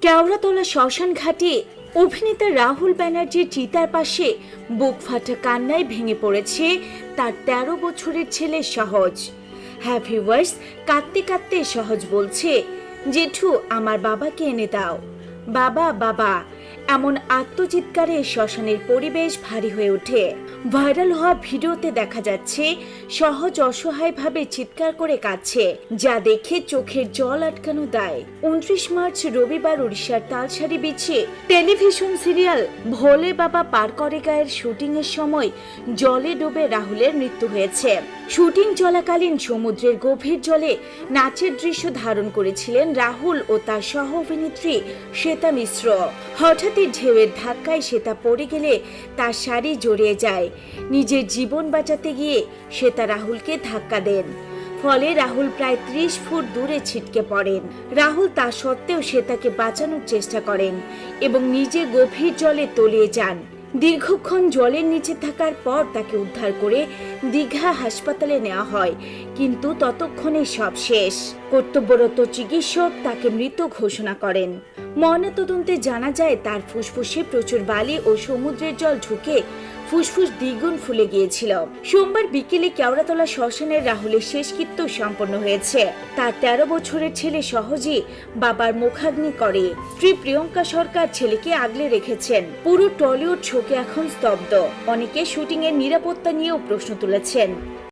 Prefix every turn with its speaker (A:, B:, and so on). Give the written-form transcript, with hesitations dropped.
A: কেওড়াতলা শ্মশান ঘাটে অভিনেতা রাহুল ব্যানার্জির চিতার পাশে বুক ফাটা কান্নায় ভেঙে পড়েছে তার ১৩ বছরের ছেলে সহজ। হ্যাঁ ভিউয়ার্স, কাঁদতে কাঁদতে সহজ বলছে, জেঠু আমার বাবাকে এনে দাও, বাবা বাবা। এমন আত্মচিৎকারে শ্মশানের পরিবেশ ভারী হয়ে ওঠে। ভাইরাল হওয়া ভিডিওতে দেখা যাচ্ছে সহজ অসহায়ভাবে চিৎকার করে কাঁদছে, যা দেখে চোখের জল আটকানো দায়। ২৯ মার্চ রবিবার উড়িষ্যার তালসারি বিচে টেলিভিশন সিরিয়াল ভোলে বাবা পার করে গায়ের শুটিং এর সময় জলে ডুবে রাহুলের মৃত্যু হয়েছে। শুটিং চলাকালীন সমুদ্রের গভীর জলে নাচের দৃশ্য ধারণ করেছিলেন রাহুল ও তার সহ অভিনেত্রী শ্বেতা মিশ্র। হঠাৎই ঢেউয়ের ধাক্কায় শ্বেতা পড়ে গেলে তার শাড়ি জড়িয়ে যায়। নিজের জীবন বাঁচাতে গিয়ে শ্বেতা রাহুলকে ধাক্কা দেন, ফলে রাহুল প্রায় ৩০ ফুট দূরে ছিটকে পড়েন। রাহুল তা সত্ত্বেও শ্বেতাকে বাঁচানোর চেষ্টা করেন এবং নিজে গভীর জলে তলিয়ে যান। দীর্ঘক্ষণ জলের নিচে থাকার পর তাকে উদ্ধার করে দীঘা হাসপাতালে নেওয়া হয়, কিন্তু ততক্ষণে সব শেষ। কর্তব্যরত চিকিৎসক তাকে মৃত ঘোষণা করেন। ময়নাতদন্তে জানা যায় তার ফুসফুসে প্রচুর বালি ও সমুদ্রের জল ঢুকে ফুসফুস দ্বিগুণ ফুলে গিয়েছিল। সোমবার বিকেলে কেওড়াতলা শ্মশানের রাহুলের শেষকৃত্য সম্পন্ন হয়েছে। তার ১৩ বছরের ছেলে সহজই বাবার মুখাগ্নি করে। স্ত্রী প্রিয়ঙ্কা সরকার ছেলেকে আগলে রেখেছেন। পুরো টলিউড শোকে এখন স্তব্ধ। অনেকে শুটিং এর নিরাপত্তা নিয়েও প্রশ্ন তুলেছেন।